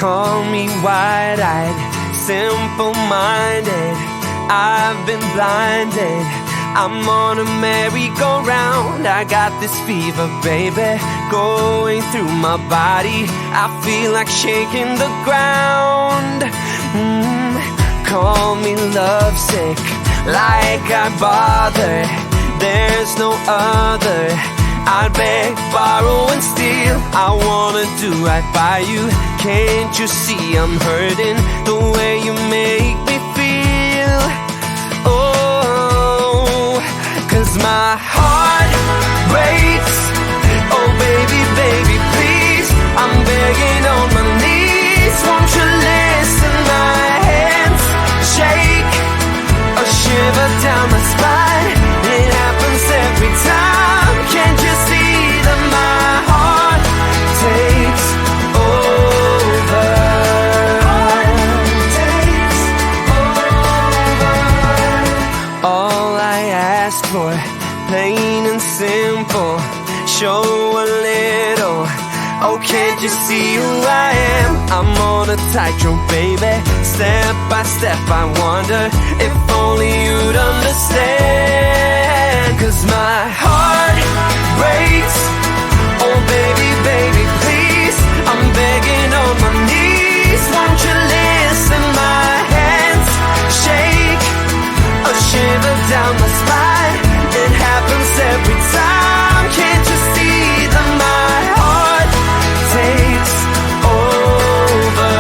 Call me wide-eyed, simple-minded. I've been blinded. I'm on a merry-go-round. I got this fever, baby, going through my body. I feel like shaking the ground. Call me lovesick, like I bother. There's no other. I'd beg, borrow, and steal. I wanna do right by you. Can't you see I'm hurting the way you make me feel? Oh, 'cause my heart breaks. Oh baby, baby, please, I'm begging on my knees. Won't you listen? My hands shake, a shiver down my spine. It happens every time. Can't you see that my heart takes over? Takes over. All I ask for, plain and simple, show a little. Oh, can't you see who I am? I'm on a tightrope, baby. Step by step, I wonder if only you'd understand. 'Cause my heart breaks. Oh baby, baby, please, I'm begging on my knees. Won't you listen? My hands shake, a shiver down my spine. It happens every time. Can't you see that my heart takes over?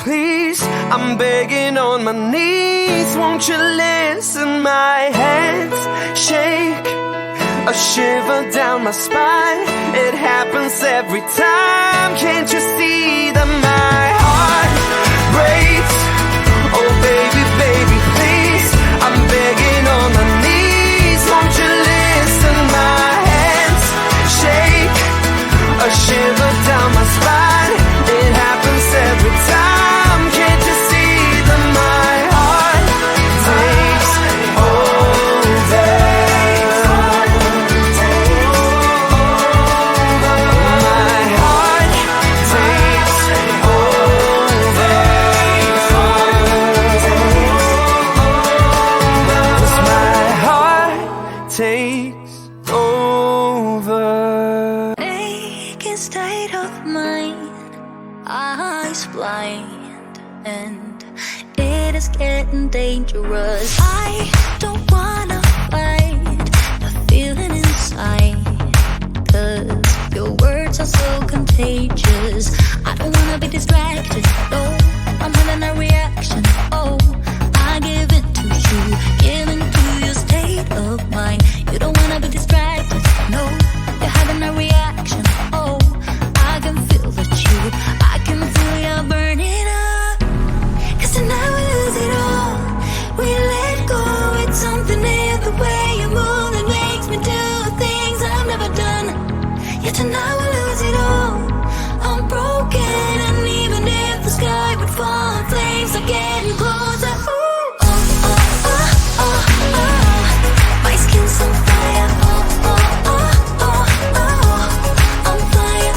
Please, I'm begging on my knees. Won't you listen? My hands shake, a shiver down my spine. It happens every time. Can't you see that my heart breaks? Oh baby, baby, please, I'm begging on my knees. Won't you listen? My hands shake, a shiver down my spine. It happens every time. Takes over. Aching state of mind, eyes blind, and it is getting dangerous. I don't wanna fight the feeling inside, 'cause your words are so contagious. I don't wanna be distracted, no, I'm having a reaction. Oh, I give it to you, give into your state of mind. You don't wanna be distracted, no, you're having a reaction. Oh, I can feel the truth, I can feel you burning up. 'Cause tonight we lose it all, we let go. It's something in the way you move that makes me do things I've never done. Yeah, tonight we lose it all, I'm broken. And even if the sky would fall, flames are getting closer. My skin's on fire, I'm fire.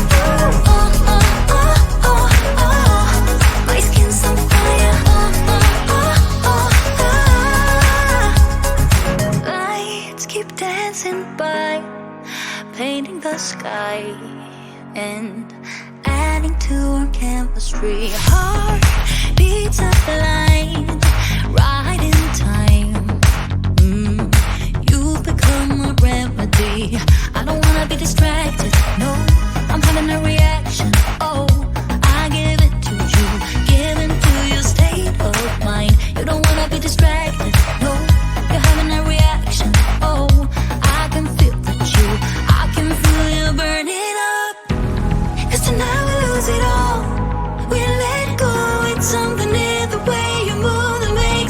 My skin's on fire, lights keep dancing by, painting the sky and adding to our chemistry. Heart beats up the line, right in time. You've become a remedy. I don't wanna be distracted, no, I'm having a reaction. Oh, I give it to you, give into your state of mind. You don't wanna be distracted, no, you're having a reaction. Oh, I can feel the truth, I can feel you burning up. 'Cause tonight we lose it all, we let go. It's something in the way you move that makes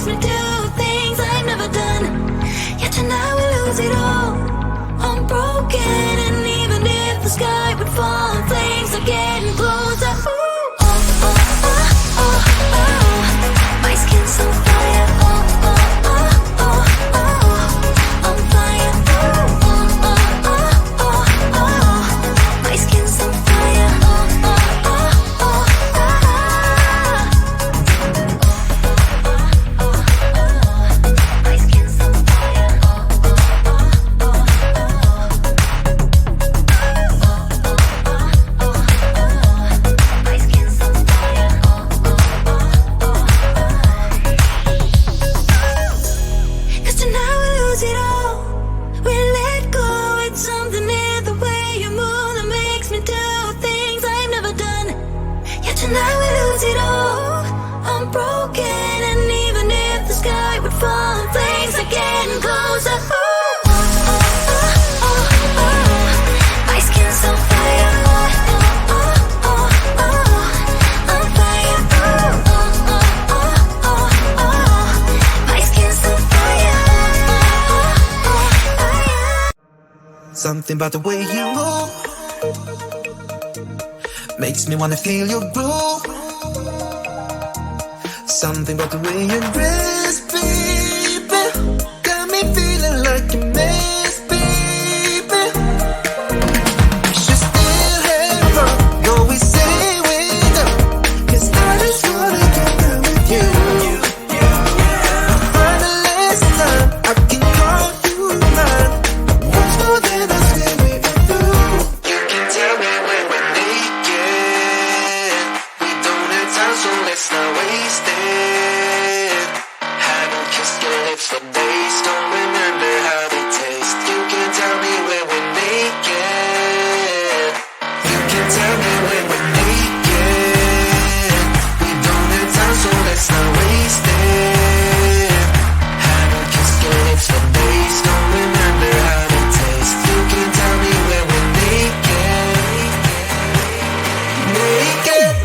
Something about the way you move makes me wanna feel your groove. Something about the way you dress, baby, got me feeling like a mess, baby. Should still have fun, go we say with her, 'cause I just wanna get down with you. For the last time, I can call you mine. Once more than I swear we are through. You can tell me when we're naked. We don't have time, so let's not waste it. Haven't kissed your lips for days, don't remember how they taste. You can tell me when we're naked. You can tell me when we're naked. We don't have time, so let's not waste it. Haven't kissed your lips for days, don't remember how they taste. You can tell me when we're naked. Naked.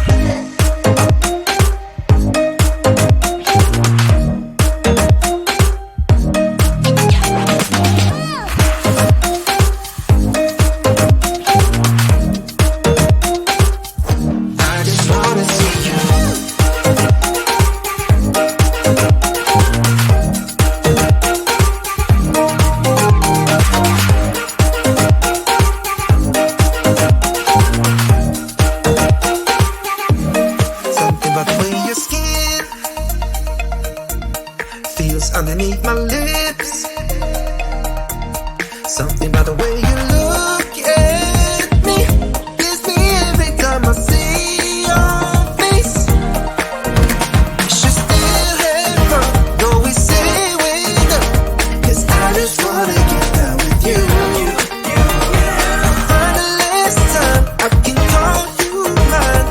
I just wanna see you. Something about the way your skin feels underneath my lips. Something about the way you look at me gets me every time I see your face. Should still have fun, go we say with her, 'cause I just wanna get down with you. For the last time, I can call you mine.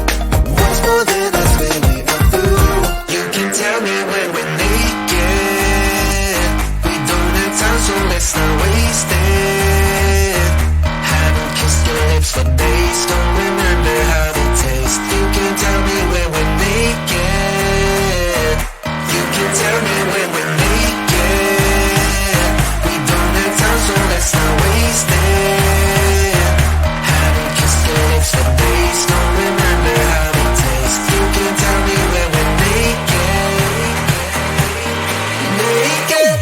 Once more than I swear we are through. You can tell me when we're naked. We don't have time, so let's not waste it. Haven't kissed your lips for days, don't remember how they taste. You can tell me when we're naked. You can tell me when we're naked. We don't have time, so let's not waste it. Haven't kissed your lips for days, don't remember how they taste. You can tell me when we're naked. Naked.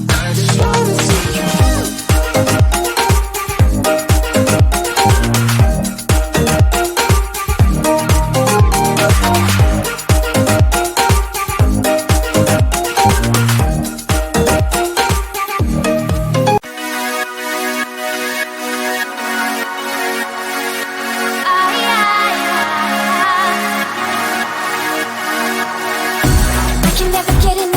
I just wanna see you. I can never get enough.